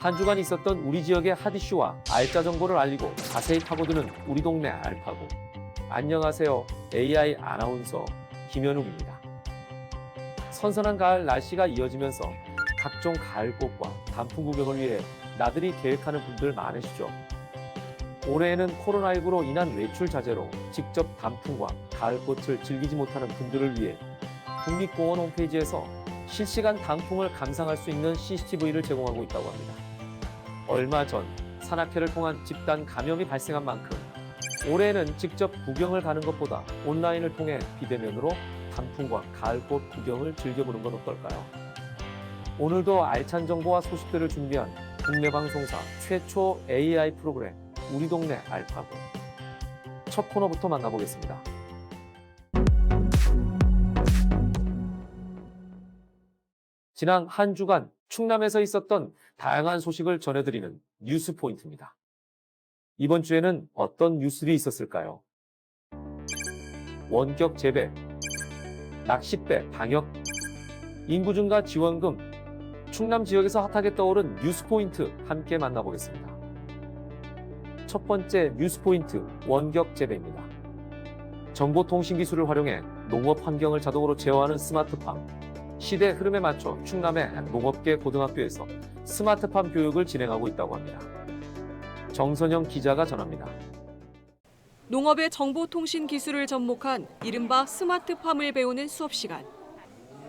한 주간 있었던 우리 지역의 핫 이슈와 알짜 정보를 알리고 자세히 파고드는 우리 동네 알파고. 안녕하세요. AI 아나운서 김현욱입니다. 선선한 가을 날씨가 이어지면서 각종 가을꽃과 단풍 구경을 위해 나들이 계획하는 분들 많으시죠? 올해에는 코로나19로 인한 외출 자제로 직접 단풍과 가을꽃을 즐기지 못하는 분들을 위해 국립공원 홈페이지에서 실시간 단풍을 감상할 수 있는 CCTV를 제공하고 있다고 합니다. 얼마 전 산악회를 통한 집단 감염이 발생한 만큼 올해는 직접 구경을 가는 것보다 온라인을 통해 비대면으로 단풍과 가을꽃 구경을 즐겨보는 건 어떨까요? 오늘도 알찬 정보와 소식들을 준비한 국내 방송사 최초 AI 프로그램 우리 동네 알파고. 첫 코너부터 만나보겠습니다. 지난 한 주간 충남에서 있었던 다양한 소식을 전해드리는 뉴스 포인트입니다. 이번 주에는 어떤 뉴스들이 있었을까요? 원격 재배, 낚싯배 방역, 인구 증가 지원금, 충남 지역에서 핫하게 떠오른 뉴스 포인트 함께 만나보겠습니다. 첫 번째 뉴스 포인트, 원격 재배입니다. 정보통신 기술을 활용해 농업 환경을 자동으로 제어하는 스마트팜. 시대 흐름에 맞춰 충남의 농업계 고등학교에서 스마트팜 교육을 진행하고 있다고 합니다. 정선영 기자가 전합니다. 농업의 정보통신 기술을 접목한 이른바 스마트팜을 배우는 수업 시간.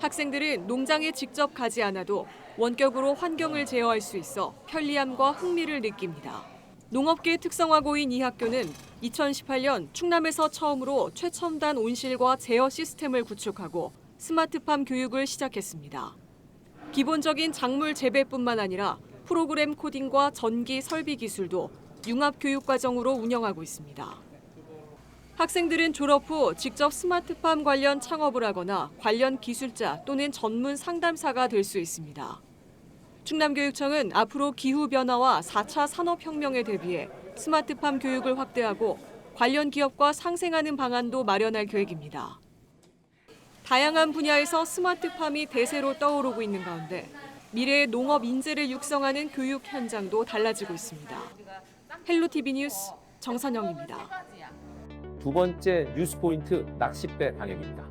학생들은 농장에 직접 가지 않아도 원격으로 환경을 제어할 수 있어 편리함과 흥미를 느낍니다. 농업계 특성화고인 이 학교는 2018년 충남에서 처음으로 최첨단 온실과 제어 시스템을 구축하고 스마트팜 교육을 시작했습니다. 기본적인 작물 재배뿐만 아니라 프로그램 코딩과 전기 설비 기술도 융합 교육 과정으로 운영하고 있습니다. 학생들은 졸업 후 직접 스마트팜 관련 창업을 하거나 관련 기술자 또는 전문 상담사가 될 수 있습니다. 충남교육청은 앞으로 기후변화와 4차 산업혁명에 대비해 스마트팜 교육을 확대하고 관련 기업과 상생하는 방안도 마련할 계획입니다. 다양한 분야에서 스마트팜이 대세로 떠오르고 있는 가운데 미래의 농업 인재를 육성하는 교육 현장도 달라지고 있습니다. 헬로티비 뉴스 정선영입니다. 두 번째 뉴스 포인트, 낚싯배 방역입니다.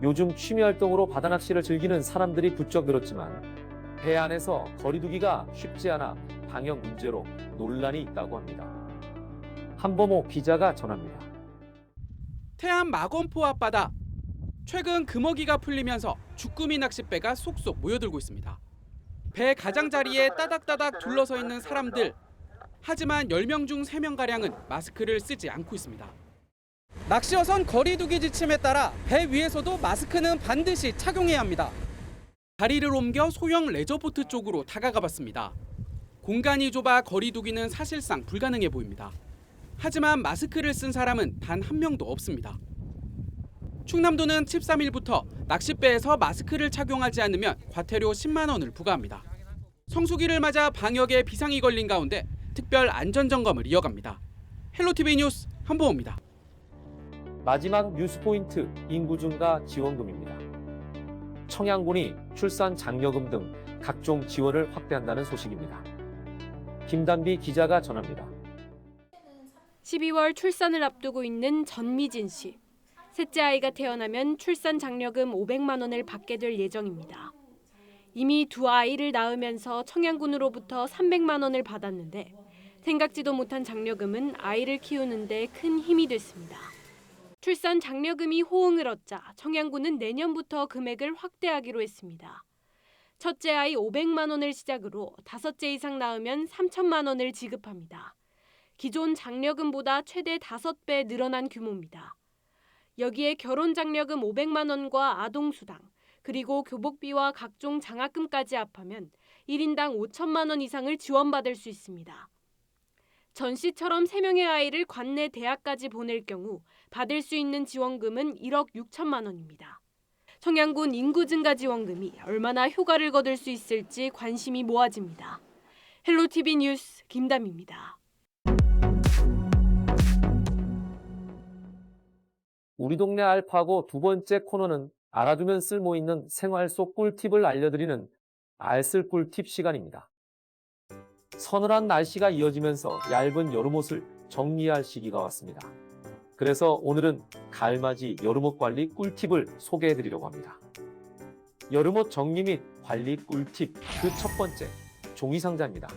요즘 취미 활동으로 바다 낚시를 즐기는 사람들이 부쩍 늘었지만 배 안에서 거리두기가 쉽지 않아 방역 문제로 논란이 있다고 합니다. 한범호 기자가 전합니다. 태안 마건포 앞바다. 최근 금어기가 풀리면서 주꾸미 낚싯배가 쏙쏙 모여들고 있습니다. 배 가장자리에 따닥따닥 둘러서 있는 사람들. 하지만 10명 중 3명가량은 마스크를 쓰지 않고 있습니다. 낚시어선 거리두기 지침에 따라 배 위에서도 마스크는 반드시 착용해야 합니다. 다리를 옮겨 소형 레저보트 쪽으로 다가가 봤습니다. 공간이 좁아 거리두기는 사실상 불가능해 보입니다. 하지만 마스크를 쓴 사람은 단 한 명도 없습니다. 충남도는 13일부터 낚싯배에서 마스크를 착용하지 않으면 과태료 10만 원을 부과합니다. 성수기를 맞아 방역에 비상이 걸린 가운데 특별 안전점검을 이어갑니다. 헬로티비 뉴스 한보호입니다. 마지막 뉴스 포인트, 인구 증가 지원금입니다. 청양군이 출산 장려금 등 각종 지원을 확대한다는 소식입니다. 김단비 기자가 전합니다. 12월 출산을 앞두고 있는 전미진 씨. 셋째 아이가 태어나면 출산 장려금 500만 원을 받게 될 예정입니다. 이미 두 아이를 낳으면서 청양군으로부터 300만 원을 받았는데 생각지도 못한 장려금은 아이를 키우는 데 큰 힘이 됐습니다. 출산 장려금이 호응을 얻자 청양군은 내년부터 금액을 확대하기로 했습니다. 첫째 아이 500만 원을 시작으로 다섯째 이상 낳으면 3천만 원을 지급합니다. 기존 장려금보다 최대 5배 늘어난 규모입니다. 여기에 결혼 장려금 500만 원과 아동수당, 그리고 교복비와 각종 장학금까지 합하면 1인당 5천만 원 이상을 지원받을 수 있습니다. 전 씨처럼 3명의 아이를 관내 대학까지 보낼 경우 받을 수 있는 지원금은 1억 6천만 원입니다. 청양군 인구 증가 지원금이 얼마나 효과를 거둘 수 있을지 관심이 모아집니다. 헬로티비 뉴스 김담입니다. 우리 동네 알파고 두 번째 코너는 알아두면 쓸모있는 생활 속 꿀팁을 알려드리는 알쓸 꿀팁 시간입니다. 서늘한 날씨가 이어지면서 얇은 여름옷을 정리할 시기가 왔습니다. 그래서 오늘은 가을맞이 여름옷 관리 꿀팁을 소개해 드리려고 합니다. 여름옷 정리 및 관리 꿀팁 그 첫 번째, 종이상자입니다.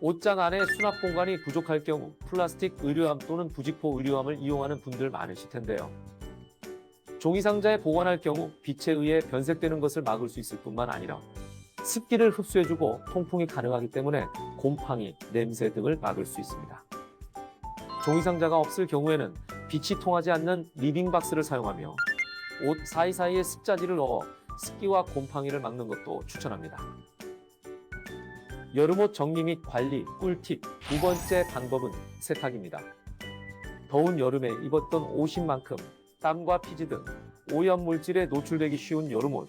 옷장 안에 수납 공간이 부족할 경우 플라스틱 의류함 또는 부직포 의류함을 이용하는 분들 많으실 텐데요. 종이상자에 보관할 경우 빛에 의해 변색되는 것을 막을 수 있을 뿐만 아니라 습기를 흡수해주고 통풍이 가능하기 때문에 곰팡이, 냄새 등을 막을 수 있습니다. 종이상자가 없을 경우에는 빛이 통하지 않는 리빙박스를 사용하며 옷 사이사이에 습자지를 넣어 습기와 곰팡이를 막는 것도 추천합니다. 여름옷 정리 및 관리 꿀팁 두 번째 방법은 세탁입니다. 더운 여름에 입었던 옷인 만큼 땀과 피지 등 오염물질에 노출되기 쉬운 여름옷,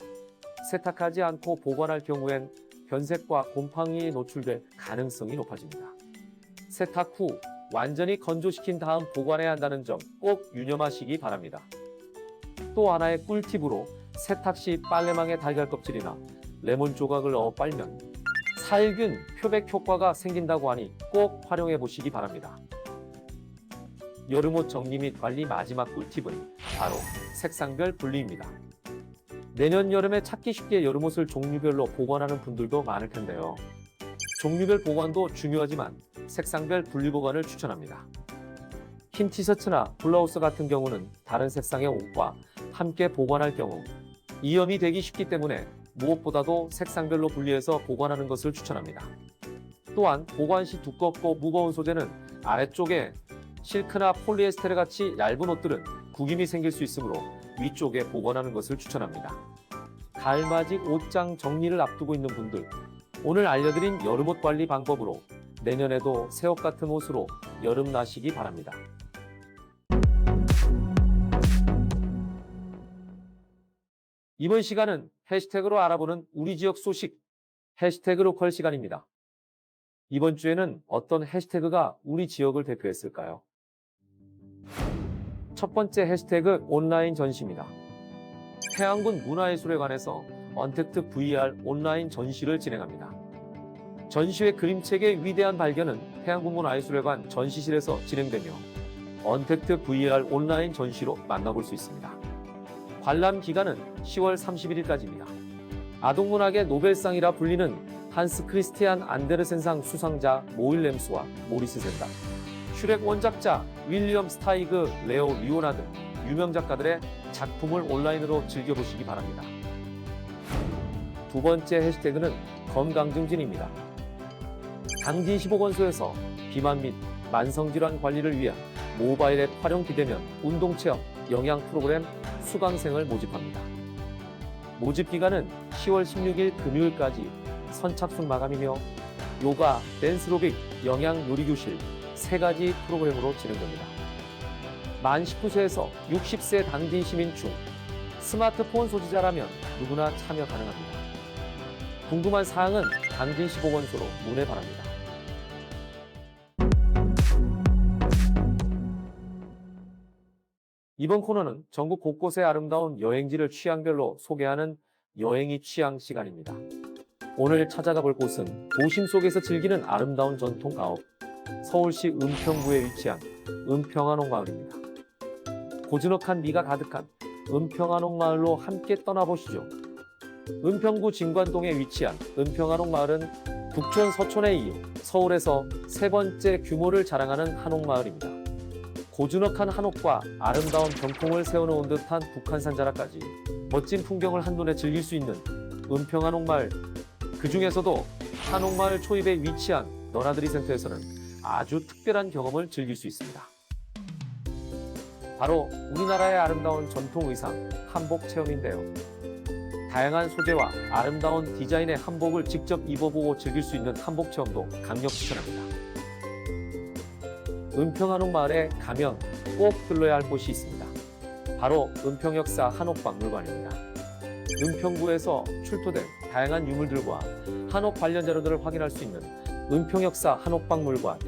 세탁하지 않고 보관할 경우엔 변색과 곰팡이에 노출될 가능성이 높아집니다. 세탁 후 완전히 건조시킨 다음 보관해야 한다는 점 꼭 유념하시기 바랍니다. 또 하나의 꿀팁으로 세탁 시 빨래망에 달걀 껍질이나 레몬 조각을 넣어 빨면 살균, 표백 효과가 생긴다고 하니 꼭 활용해 보시기 바랍니다. 여름옷 정리 및 관리 마지막 꿀팁은 바로 색상별 분리입니다. 내년 여름에 찾기 쉽게 여름옷을 종류별로 보관하는 분들도 많을 텐데요. 종류별 보관도 중요하지만 색상별 분리 보관을 추천합니다. 흰 티셔츠나 블라우스 같은 경우는 다른 색상의 옷과 함께 보관할 경우 이염이 되기 쉽기 때문에 무엇보다도 색상별로 분리해서 보관하는 것을 추천합니다. 또한 보관 시 두껍고 무거운 소재는 아래쪽에 실크나 폴리에스테르 같이 얇은 옷들은 구김이 생길 수 있으므로 위쪽에 보관하는 것을 추천합니다. 가을맞이 옷장 정리를 앞두고 있는 분들, 오늘 알려드린 여름옷 관리 방법으로 내년에도 새 옷 같은 옷으로 여름 나시기 바랍니다. 이번 시간은 해시태그로 알아보는 우리 지역 소식, 해시태그 로컬 시간입니다. 이번 주에는 어떤 해시태그가 우리 지역을 대표했을까요? 첫 번째 해시태그 온라인 전시입니다. 태안군 문화예술회관에서 언택트 VR 온라인 전시를 진행합니다. 전시회 그림책의 위대한 발견은 태안군 문화예술회관 전시실에서 진행되며 언택트 VR 온라인 전시로 만나볼 수 있습니다. 관람 기간은 10월 31일까지입니다. 아동문학의 노벨상이라 불리는 한스 크리스티안 안데르센상 수상자 모일 램스와 모리스 젠다, 슈렉 원작자 윌리엄 스타이그, 레오 리오나 등 유명 작가들의 작품을 온라인으로 즐겨보시기 바랍니다. 두 번째 해시태그는 건강증진입니다. 당진시보건소에서 비만 및 만성질환 관리를 위한 모바일 앱 활용 비대면 운동체험 영양 프로그램 수강생을 모집합니다. 모집 기간은 10월 16일 금요일까지 선착순 마감이며 요가, 댄스로빅, 영양 요리교실 3가지 프로그램으로 진행됩니다. 만 19세에서 60세 당진 시민 중 스마트폰 소지자라면 누구나 참여 가능합니다. 궁금한 사항은 당진시보건소로 문의 바랍니다. 이번 코너는 전국 곳곳의 아름다운 여행지를 취향별로 소개하는 여행이 취향 시간입니다. 오늘 찾아가 볼 곳은 도심 속에서 즐기는 아름다운 전통 가옥, 서울시 은평구에 위치한 은평한옥마을입니다. 고즈넉한 미가 가득한 은평한옥마을로 함께 떠나보시죠. 은평구 진관동에 위치한 은평한옥마을은 북촌 서촌에 이어 서울에서 3번째 규모를 자랑하는 한옥마을입니다. 고즈넉한 한옥과 아름다운 병풍을 세워놓은 듯한 북한산 자락까지 멋진 풍경을 한눈에 즐길 수 있는 은평한옥마을, 그 중에서도 한옥마을 초입에 위치한 너나들이 센터에서는 아주 특별한 경험을 즐길 수 있습니다. 바로 우리나라의 아름다운 전통 의상, 한복 체험인데요. 다양한 소재와 아름다운 디자인의 한복을 직접 입어보고 즐길 수 있는 한복 체험도 강력 추천합니다. 은평한옥마을에 가면 꼭 들러야 할 곳이 있습니다. 바로 은평역사 한옥박물관입니다. 은평구에서 출토된 다양한 유물들과 한옥 관련 자료들을 확인할 수 있는 은평역사 한옥박물관,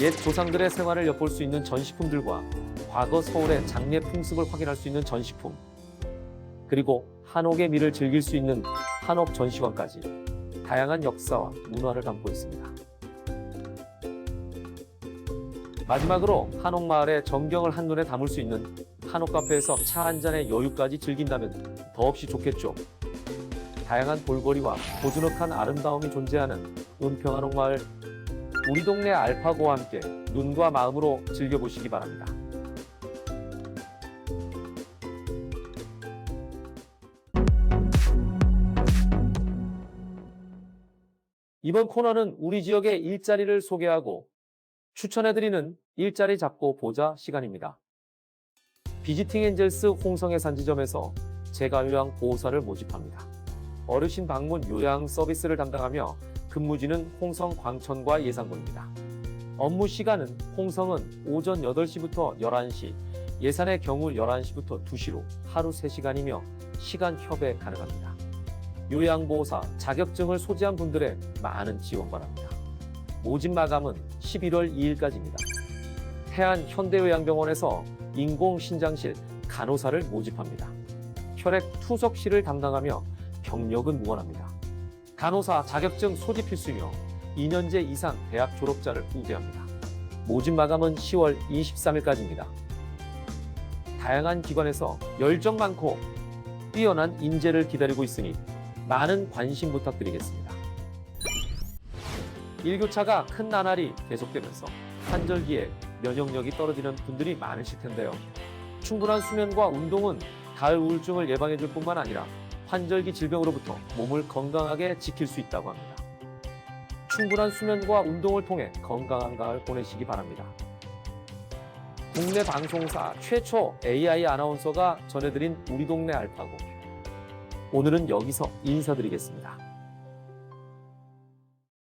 옛 조상들의 생활을 엿볼 수 있는 전시품들과 과거 서울의 장례 풍습을 확인할 수 있는 전시품, 그리고 한옥의 미를 즐길 수 있는 한옥 전시관까지 다양한 역사와 문화를 담고 있습니다. 마지막으로 한옥마을의 정경을 한눈에 담을 수 있는 한옥카페에서 차 한 잔의 여유까지 즐긴다면 더없이 좋겠죠. 다양한 볼거리와 고즈넉한 아름다움이 존재하는 은평한옥마을, 우리 동네 알파고와 함께 눈과 마음으로 즐겨보시기 바랍니다. 이번 코너는 우리 지역의 일자리를 소개하고 추천해드리는 일자리 잡고 보자 시간입니다. 비지팅 엔젤스 홍성의 산지점에서 재가요양 보호사를 모집합니다. 어르신 방문 요양 서비스를 담당하며 근무지는 홍성 광천과 예산군입니다. 업무 시간은 홍성은 오전 8시부터 11시, 예산의 경우 11시부터 2시로 하루 3시간이며 시간 협약 가능합니다. 요양보호사 자격증을 소지한 분들의 많은 지원 바랍니다. 모집 마감은 11월 2일까지입니다. 태안 현대요양병원에서 인공신장실 간호사를 모집합니다. 혈액 투석실을 담당하며 경력은 무관합니다. 간호사 자격증 소집 필수이며 2년제 이상 대학 졸업자를 우대합니다. 모집 마감은 10월 23일까지입니다. 다양한 기관에서 열정 많고 뛰어난 인재를 기다리고 있으니 많은 관심 부탁드리겠습니다. 일교차가 큰 나날이 계속되면서 환절기에 면역력이 떨어지는 분들이 많으실 텐데요. 충분한 수면과 운동은 가을 우울증을 예방해 줄 뿐만 아니라 환절기 질병으로부터 몸을 건강하게 지킬 수 있다고 합니다. 충분한 수면과 운동을 통해 건강한 가을 보내시기 바랍니다. 국내 방송사 최초 AI 아나운서가 전해드린 우리 동네 알파고. 오늘은 여기서 인사드리겠습니다.